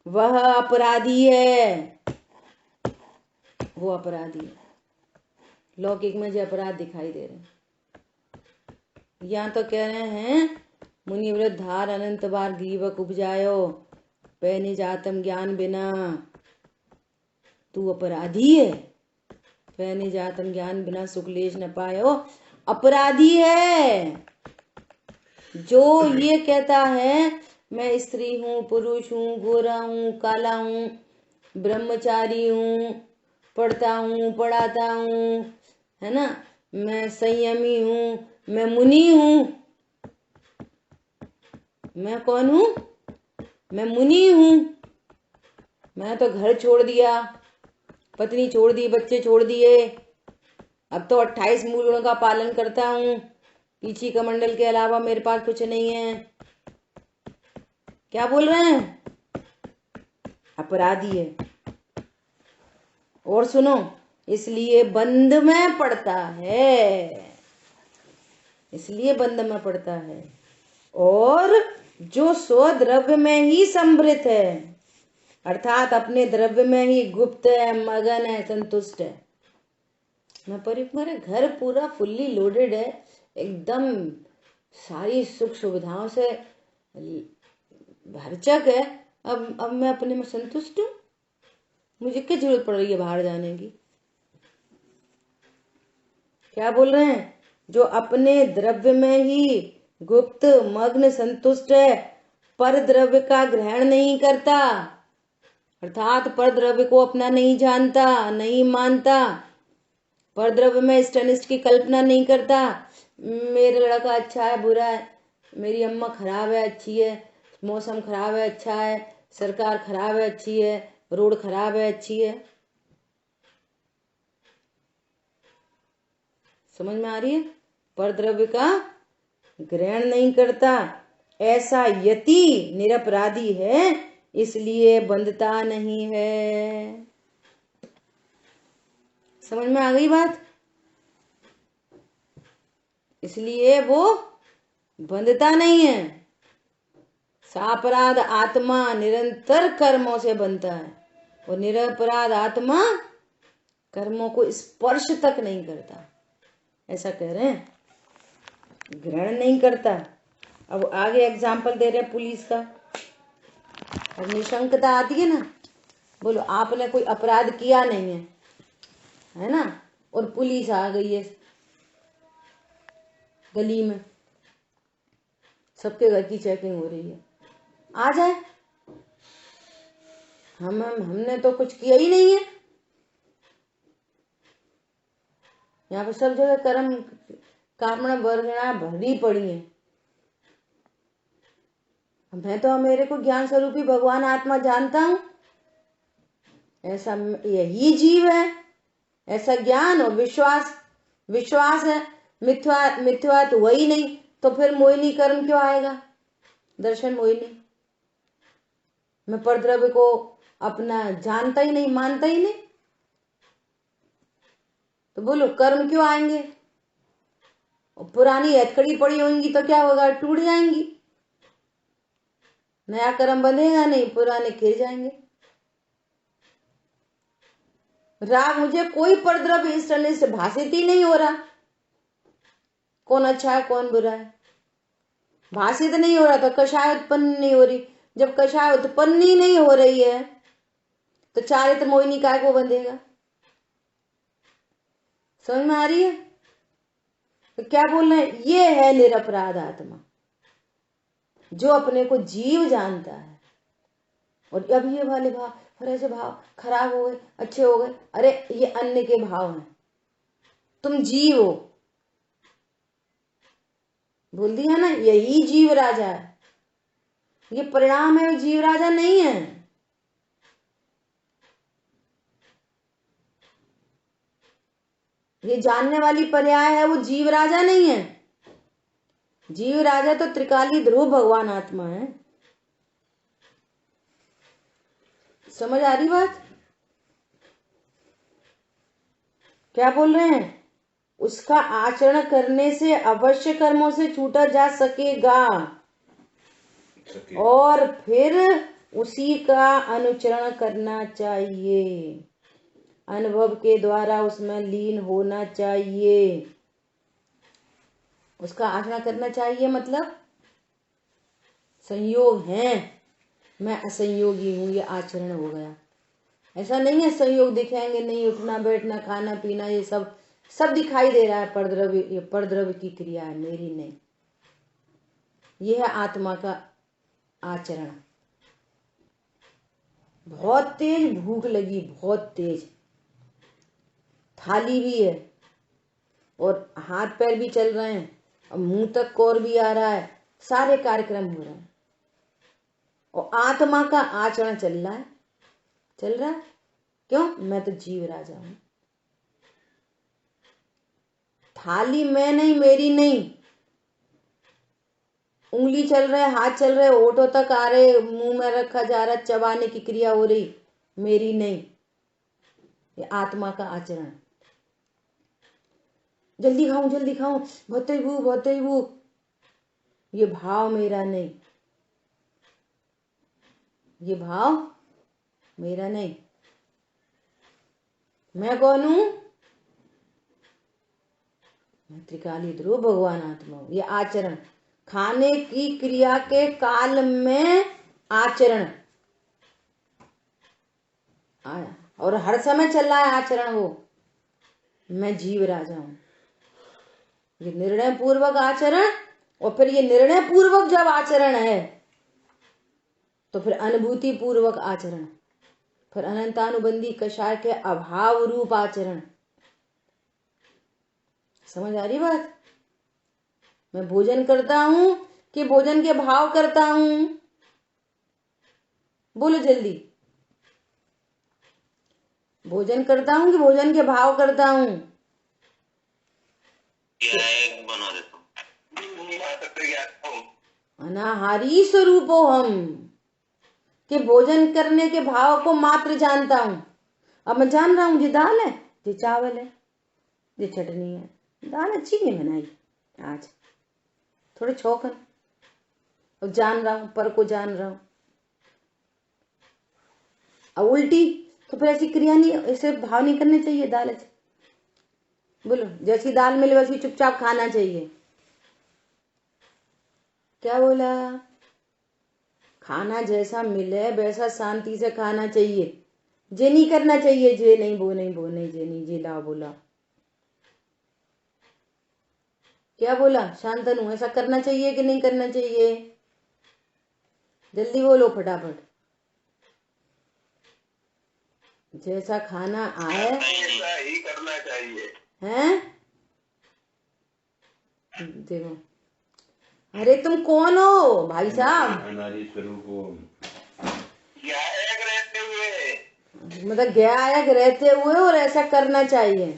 वह अपराधी है, वो अपराधी है। लौकिक में जो अपराध दिखाई दे रहे हैं, यहाँ तो कह रहे हैं मुनिवृद्ध धार अनंत बार ग्रीवक उपजायो, पैनी जातम ज्ञान बिना। तू अपराधी है, पैनी जातम ज्ञान बिना सुखलेश न पायो, अपराधी है। जो ये कहता है मैं स्त्री हूं, पुरुष हूं, गोरा हूं, काला हूं, ब्रह्मचारी हूं, पढ़ता हूं, पढ़ाता हूं, है ना, मैं संयमी हूं, मैं मुनि हूं। मैं कौन हूं? मैं मुनि हूं। मैं तो घर छोड़ दिया, पत्नी छोड़ दी, बच्चे छोड़ दिए, अब तो 28 मूल गुणों का पालन करता हूं, पीछे कमंडल के अलावा मेरे पास कुछ नहीं है। क्या बोल रहे हैं? अपराधी है। और सुनो, इसलिए बंध में पड़ता है, इसलिए बंध में पड़ता है। और जो स्वद्रव्य में ही संभृत है, अर्थात अपने द्रव्य में ही गुप्त है, मगन है, संतुष्ट है। मैं मेरे घर पूरा फुल्ली लोडेड है, एकदम सारी सुख सुविधाओं से भरचक है। अब मैं अपने में संतुष्ट हूं, मुझे क्या जरूरत पड़ रही है बाहर जाने की? क्या बोल रहे हैं? जो अपने द्रव्य में ही गुप्त, मग्न, संतुष्ट है, पर द्रव्य का ग्रहण नहीं करता, अर्थात पर द्रव्य को अपना नहीं जानता, नहीं मानता, पर द्रव्य में इष्ट अनिष्ट की कल्पना नहीं करता। मेरा लड़का अच्छा है, बुरा है, मेरी अम्मा खराब है, अच्छी है, मौसम खराब है, अच्छा है, सरकार खराब है, अच्छी है, रोड खराब है, अच्छी है। समझ में आ रही है? पर द्रव्य का ग्रहण नहीं करता, ऐसा यति निरपराधी है, इसलिए बंधता नहीं है। समझ में आ गई बात? इसलिए वो बंधता नहीं है। सापराध आत्मा निरंतर कर्मों से बनता है, और निरपराध आत्मा कर्मों को स्पर्श तक नहीं करता, ऐसा कह रहे हैं, ग्रहण नहीं करता। अब आगे एग्जाम्पल दे रहे हैं पुलिस का। अब निशंकता आती है ना, बोलो आपने कोई अपराध किया नहीं है ना, और पुलिस आ गई है गली में, सबके घर की चेकिंग हो रही है, आ जाए, हमने तो कुछ किया ही नहीं है। यहाँ पर सब जगह कर्म कामना वर्गना भरी पड़ी है। मैं तो मेरे को ज्ञान स्वरूपी भगवान आत्मा जानता हूं, ऐसा यही जीव है, ऐसा ज्ञान और विश्वास है। मिथ्या तो वही नहीं, तो फिर मोहिनी कर्म क्यों आएगा? दर्शन मोहिनी। मैं परद्रव्य को अपना जानता ही नहीं, मानता ही नहीं, तो बोलो कर्म क्यों आएंगे? पुरानी हथकड़ी पड़ी होंगी तो क्या होगा? टूट जाएंगी, नया कर्म बनेगा नहीं, पुराने खिल जाएंगे। राग मुझे कोई परद्रव्य इष्ट अनिष्ट भाषित ही नहीं हो रहा, कौन अच्छा है कौन बुरा है, भाषित नहीं हो रहा, तो कषाय उत्पन्न नहीं हो रही, जब कषाय उत्पन्न ही नहीं हो रही है तो चारित्र मोहिनी काय को बंधेगा? समझ में आ रही है? तो क्या बोल रहे हैं? ये है निरपराध आत्मा, जो अपने को जीव जानता है। और अब ये वाले भाव, फिर ऐसे भाव खराब हो गए, अच्छे हो गए, अरे ये अन्य के भाव हैं, तुम जीव हो। बोल दिया ना, यही जीव राजा है। ये परिणाम है, जीव राजा नहीं है। ये जानने वाली पर्याय है, वो जीव राजा नहीं है। जीव राजा तो त्रिकाली ध्रुव भगवान आत्मा है। समझ आ रही बात? क्या बोल रहे हैं? उसका आचरण करने से अवश्य कर्मों से छूटा जा सकेगा और फिर उसी का अनुचरण करना चाहिए, अनुभव के द्वारा उसमें लीन होना चाहिए। उसका आचरण करना चाहिए मतलब संयोग है, मैं असंयोगी हूं, ये आचरण हो गया। ऐसा नहीं है संयोग दिखाएंगे नहीं, उठना बैठना खाना पीना ये सब दिखाई दे रहा है, परद्रव्य, ये परद्रव्य की क्रिया है, मेरी नहीं। ये है आत्मा का आचरण। बहुत तेज भूख लगी, बहुत तेज, थाली भी है और हाथ पैर भी चल रहे हैं और मुंह तक कौर भी आ रहा है, सारे कार्यक्रम हो रहे हैं और आत्मा का आचरण चल रहा है। क्यों? मैं तो जीव राजा हूं। थाली मैं नहीं, मेरी नहीं। उंगली चल रहे, हाथ चल रहे, होठों तक आ रहे, मुंह में रखा जा रहा, चबाने की क्रिया हो रही, मेरी नहीं। ये आत्मा का आचरण। जल्दी खाऊं, बहुत ही भूख, ये भाव मेरा नहीं, ये भाव मेरा नहीं। मैं कौन हूं? मैं त्रिकाली ध्रुव भगवान आत्मा हूं। ये आचरण, खाने की क्रिया के काल में आचरण और हर समय चल रहा है आचरण, वो मैं जीव राजा हूं। ये निर्णय पूर्वक आचरण, और फिर ये निर्णय पूर्वक जब आचरण है तो फिर अनुभूति पूर्वक आचरण, फिर अनंतानुबंधी कषाय के अभाव रूप आचरण। समझ आ रही बात? मैं भोजन करता हूं कि भोजन के भाव करता हूं? बोलो जल्दी। भोजन करता हूं कि भोजन के भाव करता हूं? बना देता हूँ। अनाहारी स्वरूप हो हम, कि भोजन करने के भाव को मात्र जानता हूं। अब मैं जान रहा हूं ये दाल है, ये चावल है, ये चटनी है, दाल अच्छी नहीं बनाई आज, थोड़े छौकन। अब जान रहा हूं, पर को जान रहा हूं। अब उल्टी तो फिर ऐसी क्रिया नहीं, ऐसे भाव नहीं करने चाहिए। दाल अच्छी, बोलो जैसी दाल मिले वैसी चुपचाप खाना चाहिए। क्या बोला? खाना जैसा मिले वैसा शांति से खाना चाहिए, जे नहीं करना चाहिए, जे नहीं, वो नहीं, जे नहीं, जे लाओ बोला। क्या बोला? शांतनु, ऐसा करना चाहिए कि नहीं करना चाहिए? जल्दी बोलो फटाफट। जैसा खाना आए ऐसा ही करना चाहिए। हैं? देखो, अरे तुम कौन हो भाई साहब? अनारी स्वरूप हो। रहते हुए, मतलब ज्ञायक रहते हुए, और ऐसा करना चाहिए।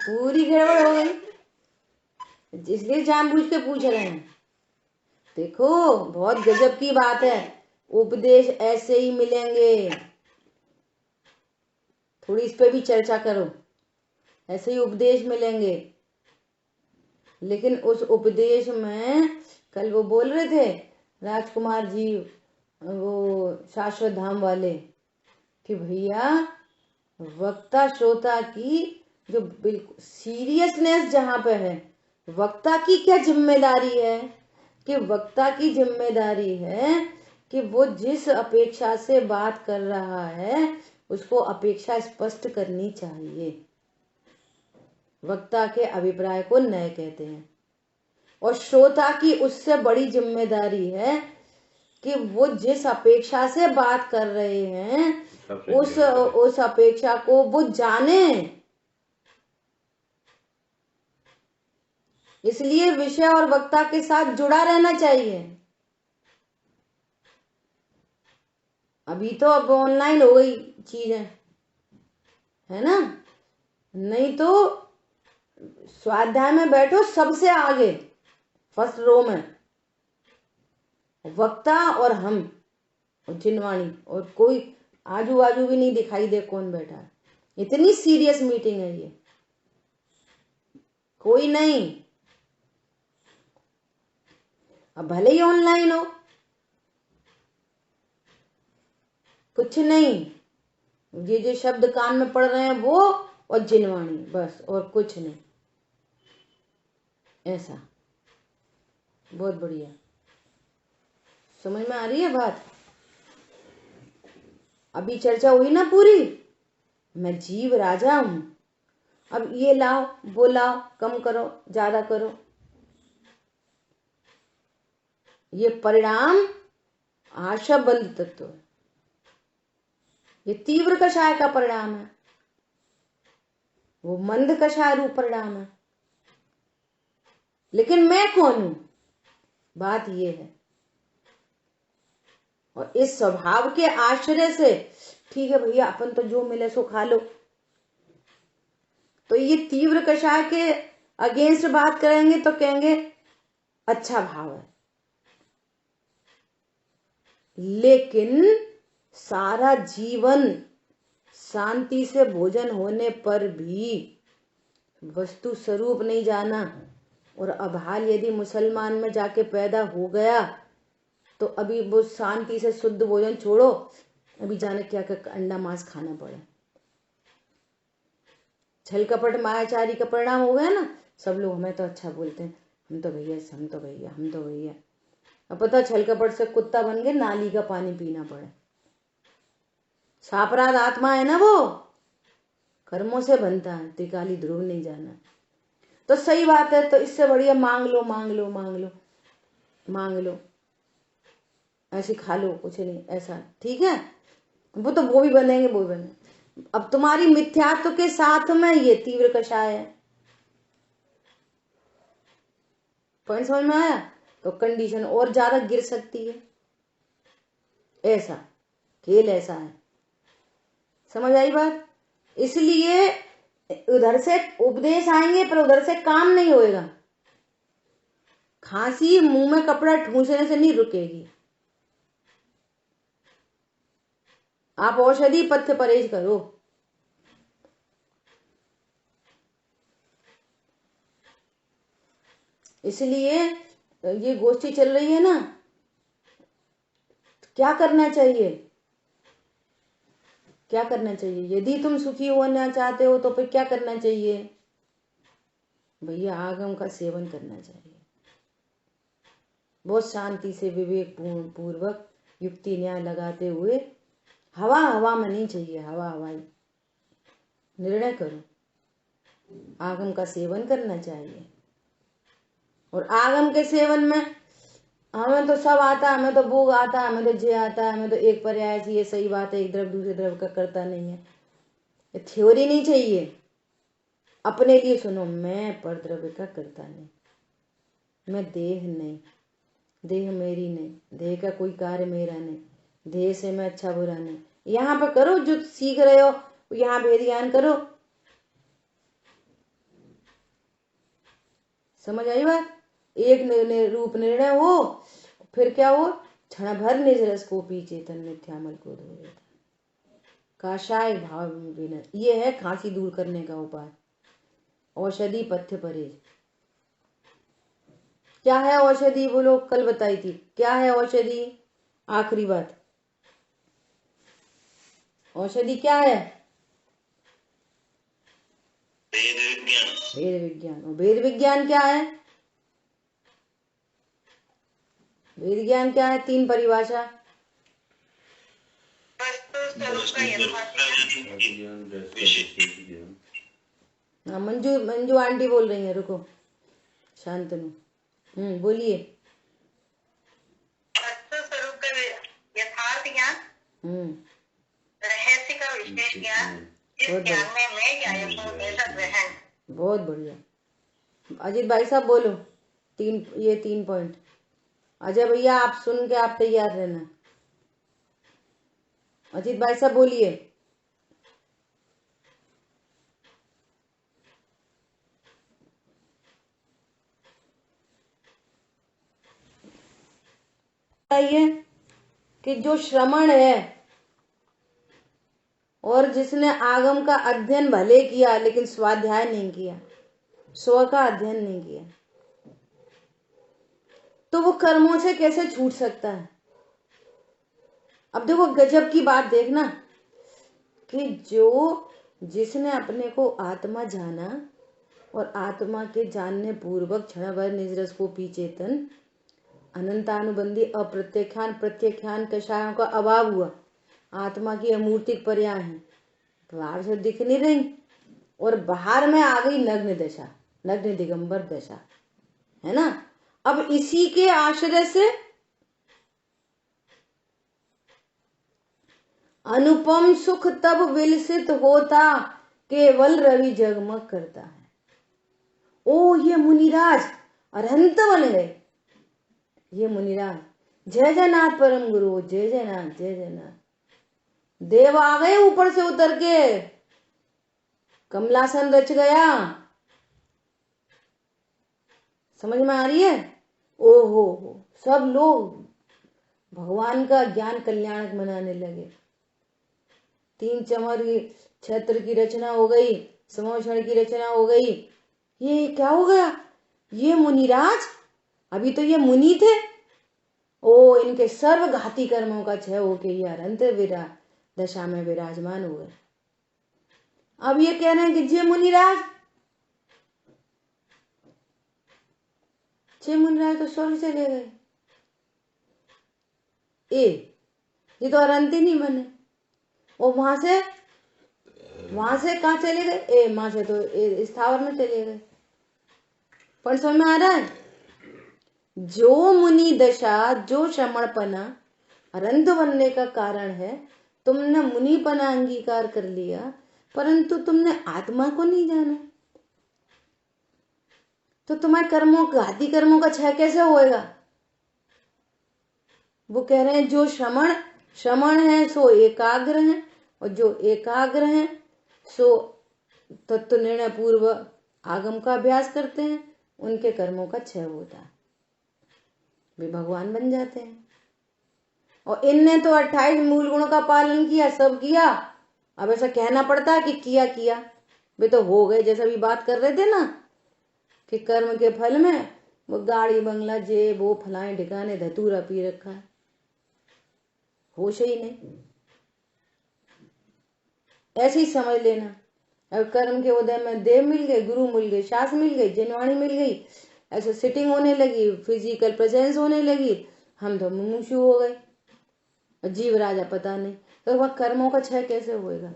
पूरी गड़बड़ हो गई, इसलिए जानबूझ के पूछ रहे हैं। देखो बहुत गजब की बात है, उपदेश ऐसे ही मिलेंगे। थोड़ी इस पे भी चर्चा करो। ऐसे ही उपदेश मिलेंगे, लेकिन उस उपदेश में कल वो बोल रहे थे राजकुमार जी, वो शाश्वत धाम वाले, कि भैया वक्ता श्रोता की जो बिल्कुल सीरियसनेस जहां पे है, वक्ता की क्या जिम्मेदारी है? कि वक्ता की जिम्मेदारी है कि वो जिस अपेक्षा से बात कर रहा है उसको अपेक्षा स्पष्ट करनी चाहिए। वक्ता के अभिप्राय को नय कहते हैं। और श्रोता की उससे बड़ी जिम्मेदारी है कि वो जिस अपेक्षा से बात कर रहे हैं उस अपेक्षा को वो जाने। इसलिए विषय और वक्ता के साथ जुड़ा रहना चाहिए। अभी तो अब ऑनलाइन हो गई चीजें, है ना? नहीं तो स्वाध्याय में बैठो सबसे आगे, फर्स्ट रो में वक्ता और हम और जिनवाणी, और कोई आजू बाजू भी नहीं दिखाई दे कौन बैठा है। इतनी सीरियस मीटिंग है ये, कोई नहीं। अब भले ही ऑनलाइन हो, कुछ नहीं, ये जो शब्द कान में पड़ रहे हैं वो और जिनवाणी, बस, और कुछ नहीं। ऐसा बहुत बढ़िया। समझ में आ रही है बात? अभी चर्चा हुई ना पूरी, मैं जीव राजा हूं। अब ये लाओ वो लाओ, कम करो ज्यादा करो, ये परिणाम आशा बंद तत्व है। ये तीव्र कषाय का परिणाम है, वो मंद कषाय रूप परिणाम है। लेकिन मैं कौन हूं? बात ये है। और इस स्वभाव के आश्रय से, ठीक है भैया अपन तो जो मिले सो खा लो, तो ये तीव्र कषाय के अगेंस्ट बात करेंगे तो कहेंगे अच्छा भाव है। लेकिन सारा जीवन शांति से भोजन होने पर भी वस्तु स्वरूप नहीं जाना, और अभाल यदि मुसलमान में जाके पैदा हो गया तो अभी वो शांति से शुद्ध भोजन छोड़ो, अभी जाने क्या क्या अंडा मांस खाना पड़े। छल कपट मायाचारी का परिणाम हो गया ना। सब लोग हमें तो अच्छा बोलते हैं, हम तो भैया हम तो भैया हम तो भैया। अब पता छल कपट से कुत्ता बन के नाली का पानी पीना पड़े। सापराध आत्मा है ना वो, कर्मों से बनता है, त्रिकाली ध्रुव नहीं जाना। तो सही बात है, तो इससे बढ़िया मांग लो मांग लो मांग लो मांग लो, ऐसे खा लो, कुछ नहीं ऐसा, ठीक है। वो तो वो भी बनेंगे वो भी बने। अब तुम्हारी मिथ्यात्व के साथ में ये तीव्र कषाय है। पॉइंट समझ में आया? तो कंडीशन और ज्यादा गिर सकती है। ऐसा खेल ऐसा है, समझ आई बात? इसलिए उधर से उपदेश आएंगे पर उधर से काम नहीं होएगा। खांसी मुंह में कपड़ा ठूंसने से नहीं रुकेगी। आप औषधि पथ्य परहेज करो। इसलिए ये गोष्ठी चल रही है ना, क्या करना चाहिए? क्या करना चाहिए? यदि तुम सुखी होना चाहते हो तो फिर क्या करना चाहिए? भैया आगम का सेवन करना चाहिए, बहुत शांति से विवेक पूर्वक युक्ति न्याय लगाते हुए। हवा हवा में नहीं चाहिए, हवा हवाई निर्णय करो। आगम का सेवन करना चाहिए। और आगम के सेवन में हमें तो सब आता है, हमें तो भोग आता है, हमें तो जे आता है, हमें तो एक पर्याय से ये सही बात है, एक द्रव दूसरे द्रव का करता नहीं है। ये थ्योरी नहीं चाहिए। अपने लिए सुनो, मैं पर द्रव्य का करता नहीं, मैं देह नहीं, देह मेरी नहीं, देह का कोई कार्य मेरा नहीं, देह से मैं अच्छा बुरा नहीं। यहाँ पे करो जो सीख रहे हो, यहाँ भेद ज्ञान करो। समझ आई बात? एक रूप निर्णय हो, फिर क्या हो? क्षण भर निज रस को पी चेतन मिथ्यामल को धो देता। काषाय भाव विनय, ये है खांसी दूर करने का उपाय। औषधि पथ्य परहेज। क्या है औषधि? बोलो, कल बताई थी क्या है औषधि। आखिरी बात, औषधि क्या है? वेद विज्ञान। वेद विज्ञान। और वेद विज्ञान क्या है? वेद ज्ञान क्या है? 3 परिभाषा। वस्तु स्वरूप का यथार्थ ज्ञान। हाँ, मंजू मंजू आंटी बोल रही है, रुको शांतनु। बोलिए। वस्तु स्वरूप का यथार्थ ज्ञान, रहस्य का विशेष ज्ञान, इस ज्ञान में मैं या ऐसा ग्रहण। बहुत बढ़िया। अजीत भाई साहब बोलो। 3 पॉइंट। अजय भैया आप सुन के आप तैयार रहना। अजीत भाई साहब बोलिए। बताइए कि जो श्रमण है और जिसने आगम का अध्ययन भले किया लेकिन स्वाध्याय नहीं किया, स्व का अध्ययन नहीं किया, तो वो कर्मों से कैसे छूट सकता है? अब देखो गजब की बात देखना कि जिसने अपने को आत्मा जाना और आत्मा के जानने पूर्वक क्षण भर निजरस को पी चेतन अनंतानुबंधी अप्रत्यख्यान प्रत्यख्यान कषायों का अभाव हुआ, आत्मा की अमूर्तिक पर्याय है, बाहर से दिख नहीं रही और बाहर में आ गई नग्न दशा, नग्न दिगंबर दशा, है ना। अब इसी के आश्रय से अनुपम सुख तब विलसित होता, केवल रवि जगमग करता है। ओ ये मुनिराज अरहंत बन गए, ये मुनिराज। जय जयनाथ परम गुरु, जय जयनाथ, जय जयनाथ। देव आ गए ऊपर से उतर के, कमलासन रच गया। समझ में आ रही है? ओहो हो, सब लोग भगवान का ज्ञान कल्याणक मनाने लगे। 3 चमर की छत्र की रचना हो गई, समोषण की रचना हो गई। ये क्या हो गया? ये मुनिराज, अभी तो ये मुनि थे, ओ इनके सर्वघाती कर्मों का क्षय होके ये अनंत दशा में विराजमान हुए। अब ये कह रहे हैं कि जे मुनिराज तो स्वर्ग चले गए। ये तो अरंत ही नहीं बने, और वहां से कहा चले गए? वहां से तो स्थावर में चले गए। पर समझ में आ रहा है? जो मुनि दशा, जो श्रमणपना अरंत बनने का कारण है, तुमने मुनिपना अंगीकार कर लिया परंतु तुमने आत्मा को नहीं जाना, तो तुम्हारे घाती कर्मों का क्षय कैसे होएगा? वो कह रहे हैं जो श्रमण है सो एकाग्र है, और जो एकाग्र है सो तत्व निर्णय पूर्व आगम का अभ्यास करते हैं, उनके कर्मों का क्षय होता है, वे भगवान बन जाते हैं। और इनने तो 28 मूल गुणों का पालन किया, सब किया। अब ऐसा कहना पड़ता है कि किया वे तो हो गए। जैसा भी बात कर रहे थे ना कि कर्म के फल में वो गाड़ी बंगला जेब वो फलाए ठिकाने धतूरा पी रखा है, होश ही नहीं। ऐसे ही समझ लेना। अब कर्म के उदय में देव मिल गए, गुरु मिल गए, शास्त्र मिल गई, जनवाणी मिल गई, ऐसे सिटिंग होने लगी, फिजिकल प्रेजेंस होने लगी, हम तो मुमुक्षु हो गए, जीव राजा पता नहीं। तो वह कर्मों का क्षय कैसे होएगा?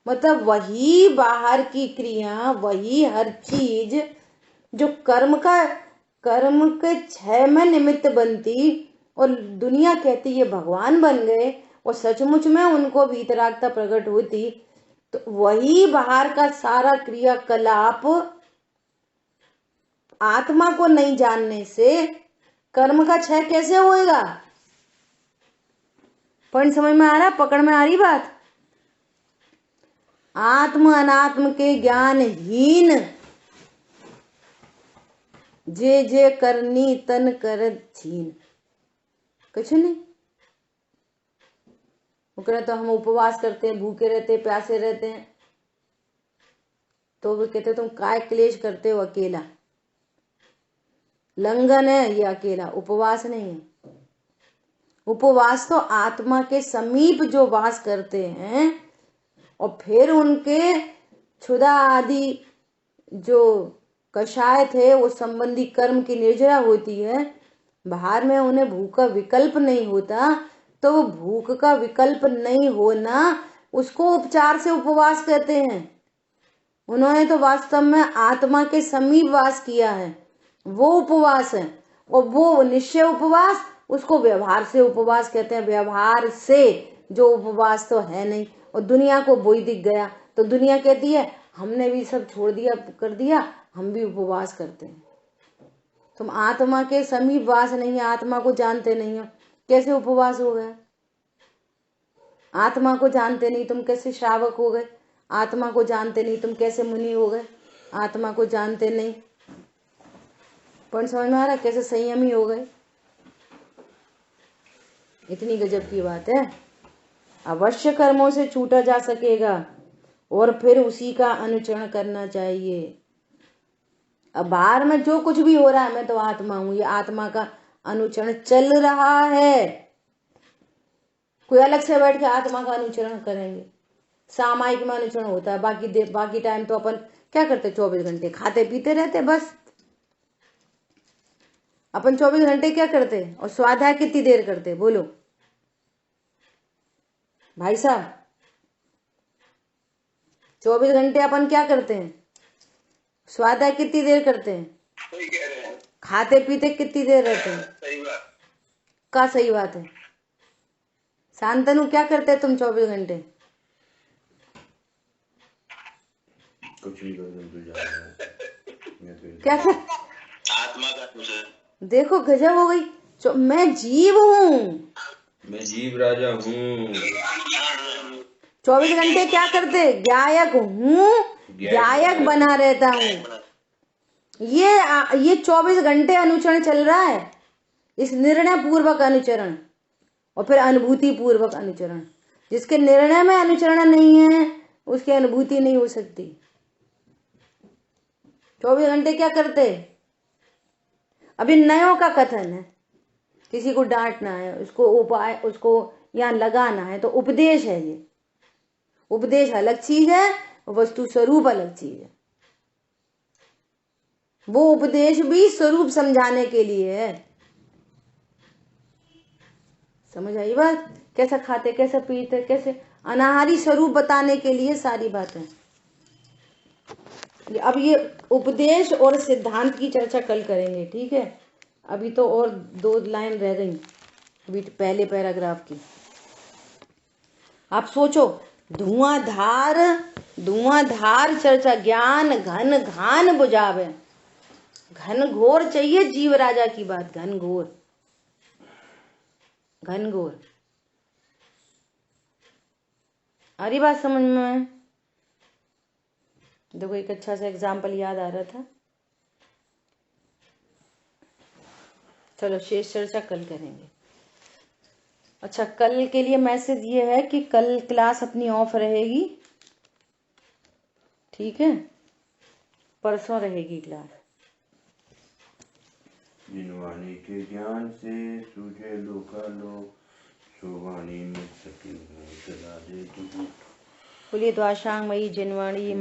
मतलब वही बाहर की क्रिया, वही हर चीज जो कर्म के क्षय में निमित्त बनती और दुनिया कहती ये भगवान बन गए और सचमुच में उनको वीतरागता प्रकट होती, तो वही बाहर का सारा क्रियाकलाप आत्मा को नहीं जानने से कर्म का क्षय कैसे होएगा? पॉइंट समझ में आ रहा? पकड़ में आ रही बात? आत्म अनात्म के ज्ञान हीन जे करनी तन कर छीन। कुछ नहीं। वो कहते तो हम उपवास करते हैं, भूखे रहते हैं, प्यासे रहते हैं, तो वो कहते तुम काय क्लेश करते हो अकेला। लंघन है ये अकेला, उपवास नहीं है। उपवास तो आत्मा के समीप जो वास करते हैं और फिर उनके क्षुधा आदि जो कषाय थे वो संबंधी कर्म की निर्जरा होती है, बाहर में उन्हें भूख का विकल्प नहीं होता, तो वो भूख का विकल्प नहीं होना उसको उपचार से उपवास कहते हैं। उन्होंने तो वास्तव में आत्मा के समीप वास किया है, वो उपवास है। और वो निश्चय उपवास, उसको व्यवहार से उपवास कहते हैं। व्यवहार से जो उपवास तो है नहीं, और दुनिया को वही दिख गया, तो दुनिया कहती है हमने भी सब छोड़ दिया, कर दिया, हम भी उपवास करते हैं। तुम आत्मा के समीप वास नहीं है, आत्मा को जानते नहीं हो, कैसे उपवास हो गया? आत्मा को जानते नहीं तुम कैसे श्रावक हो गए? आत्मा को जानते नहीं तुम कैसे मुनि हो गए? आत्मा को जानते नहीं, पर समझ में आ रहा कैसे संयमी हो गए? इतनी गजब की बात है। अवश्य कर्मों से छूटा जा सकेगा और फिर उसी का अनुचरण करना चाहिए। अब बाहर में जो कुछ भी हो रहा है, मैं तो आत्मा हूं, ये आत्मा का अनुचरण चल रहा है। कोई अलग से बैठ के आत्मा का अनुचरण करेंगे? सामायिक में अनुचरण होता है, बाकी टाइम तो अपन क्या करते? 24 घंटे खाते पीते रहते बस। अपन 24 घंटे क्या करते? और स्वाध्याय कितनी देर करते? बोलो भाई साहब, 24 घंटे अपन क्या करते हैं? स्वाध्याय कितनी देर करते हैं? सही कह रहे हैं। खाते पीते कितनी देर रहते हैं? सही बात का सही बात है। शांतनु क्या करते हैं तुम 24 घंटे? कुछ नहीं करते। क्या कर? आत्मा का देखो गजब हो गई। मैं जीव हूँ, मैं जीव राजा हूँ। 24 घंटे क्या करते? गायक हूँ, गायक बना रहता हूँ। ये 24 घंटे अनुचरण चल रहा है, इस निर्णय पूर्वक अनुचरण और फिर अनुभूति पूर्वक अनुचरण। जिसके निर्णय में अनुचरण नहीं है उसकी अनुभूति नहीं हो सकती। 24 घंटे क्या करते? अभी नयों का कथन है, किसी को डांटना है, उसको उपाय, उसको यहाँ लगाना है, तो उपदेश है। ये उपदेश अलग चीज है, वस्तु स्वरूप अलग चीज है। वो उपदेश भी स्वरूप समझाने के लिए है। समझ आई बात? कैसा खाते, कैसे पीते, कैसे अनाहारी स्वरूप बताने के लिए सारी बातें। अब ये उपदेश और सिद्धांत की चर्चा कल करेंगे, ठीक है? अभी तो और 2 लाइन रह गई, अभी पहले पैराग्राफ की। आप सोचो, धुआंधार चर्चा, ज्ञान घन घान बुझावे। घन घोर चाहिए जीव राजा की बात, घन घोर। अरे बात समझ में? देखो एक अच्छा सा एग्जाम्पल याद आ रहा था। चलो शेष चर्चा कल करेंगे। अच्छा, कल के लिए मैसेज ये है कि कल क्लास अपनी ऑफ रहेगी, ठीक है? परसों रहेगी क्लास। जिनवाणी के ज्ञान से सूझे लोकालोक, सोवाणी में सती चला दे। बोलिए द्वाशांग मई जिनवाणी